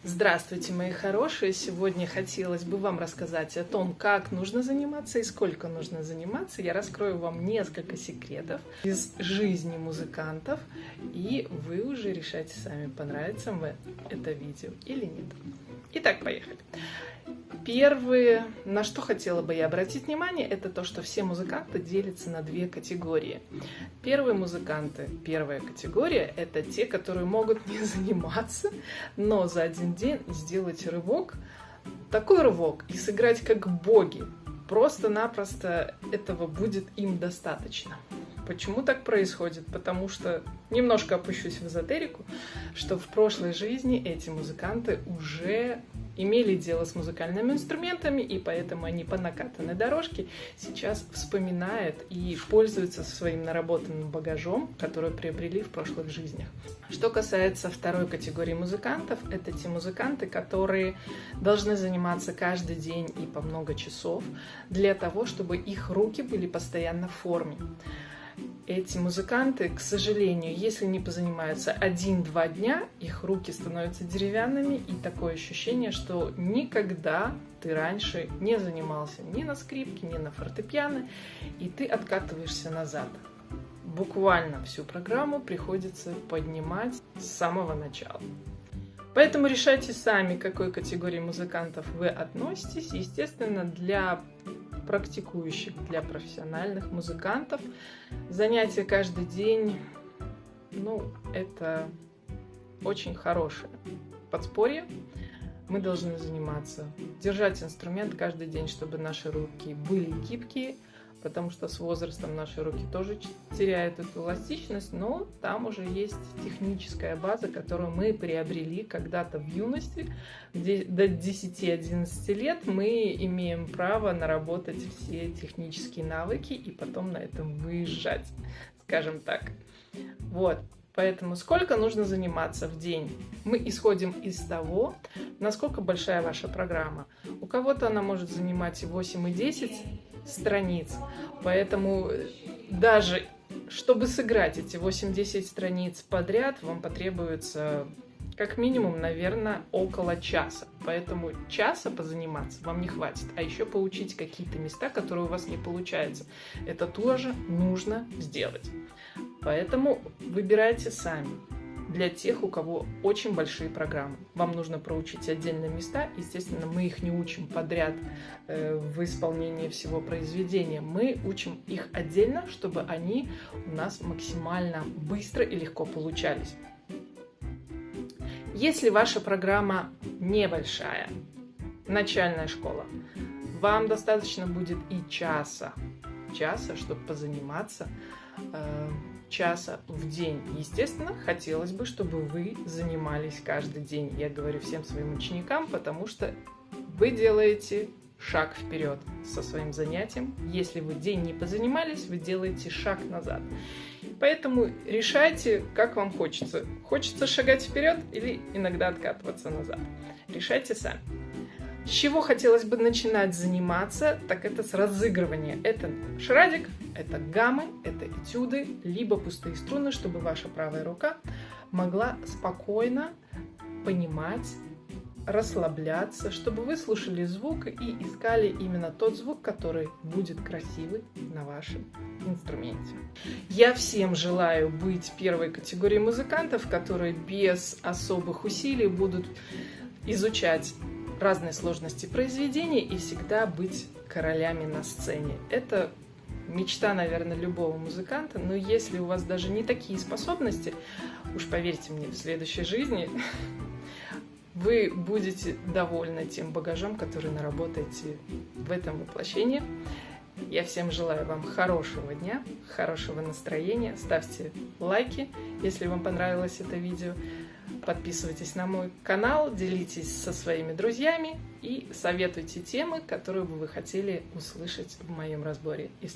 Здравствуйте, мои хорошие! Сегодня хотелось бы вам рассказать о том, как нужно заниматься и сколько нужно заниматься. Я раскрою вам несколько секретов из жизни музыкантов, и вы уже решайте сами, понравится вам это видео или нет. Итак, поехали! Первое, на что хотела бы я обратить внимание, это то, что все музыканты делятся на две категории. Первые музыканты, первая категория, это те, которые могут не заниматься, но за один день сделать рывок, такой рывок, и сыграть как боги. Просто-напросто этого будет им достаточно. Почему так происходит? Потому что, немножко опущусь в эзотерику, что в прошлой жизни эти музыканты уже имели дело с музыкальными инструментами, и поэтому они по накатанной дорожке сейчас вспоминают и пользуются своим наработанным багажом, который приобрели в прошлых жизнях. Что касается второй категории музыкантов, это те музыканты, которые должны заниматься каждый день и по много часов для того, чтобы их руки были постоянно в форме. Эти музыканты, к сожалению, если не позанимаются 1-2 дня, их руки становятся деревянными, и такое ощущение, что никогда ты раньше не занимался ни на скрипке, ни на фортепиано, и ты откатываешься назад. Буквально всю программу приходится поднимать с самого начала. Поэтому решайте сами, к какой категории музыкантов вы относитесь. Естественно, для практикующих, для профессиональных музыкантов занятия каждый день, это очень хорошее подспорье. Мы должны заниматься, держать инструмент каждый день, чтобы наши руки были гибкие, потому что с возрастом наши руки тоже теряют эту эластичность, но там уже есть техническая база, которую мы приобрели когда-то в юности. До 10-11 лет мы имеем право наработать все технические навыки и потом на этом выезжать, скажем так. Вот. Поэтому сколько нужно заниматься в день? Мы исходим из того, насколько большая ваша программа. У кого-то она может занимать и 8, и 10 страниц. Поэтому даже чтобы сыграть эти 8-10 страниц подряд, вам потребуется как минимум, наверное, около часа. Поэтому часа позаниматься вам не хватит. А еще поучить какие-то места, которые у вас не получаются. Это тоже нужно сделать. Поэтому выбирайте сами. Для тех, у кого очень большие программы. Вам нужно проучить отдельные места. Естественно, мы их не учим подряд в исполнении всего произведения. Мы учим их отдельно, чтобы они у нас максимально быстро и легко получались. Если ваша программа небольшая, начальная школа, вам достаточно будет и часа, чтобы позаниматься часа в день. Естественно, хотелось бы, чтобы вы занимались каждый день. Я говорю всем своим ученикам, потому что вы делаете шаг вперед со своим занятием. Если вы день не позанимались, вы делаете шаг назад. Поэтому решайте, как вам хочется. Хочется шагать вперед или иногда откатываться назад. Решайте сами. С чего хотелось бы начинать заниматься, так это с разыгрывания. Это шрадик, это гаммы, это этюды, либо пустые струны, чтобы ваша правая рука могла спокойно понимать, расслабляться, чтобы вы слушали звук и искали именно тот звук, который будет красивый на вашем инструменте. Я всем желаю быть первой категорией музыкантов, которые без особых усилий будут изучать разные сложности произведений и всегда быть королями на сцене. Это мечта, наверное, любого музыканта, но если у вас даже не такие способности, уж поверьте мне, в следующей жизни вы будете довольны тем багажом, который наработаете в этом воплощении. Я всем желаю вам хорошего дня, хорошего настроения. Ставьте лайки, если вам понравилось это видео. Подписывайтесь на мой канал, делитесь со своими друзьями и советуйте темы, которые бы вы хотели услышать в моем разборе. Если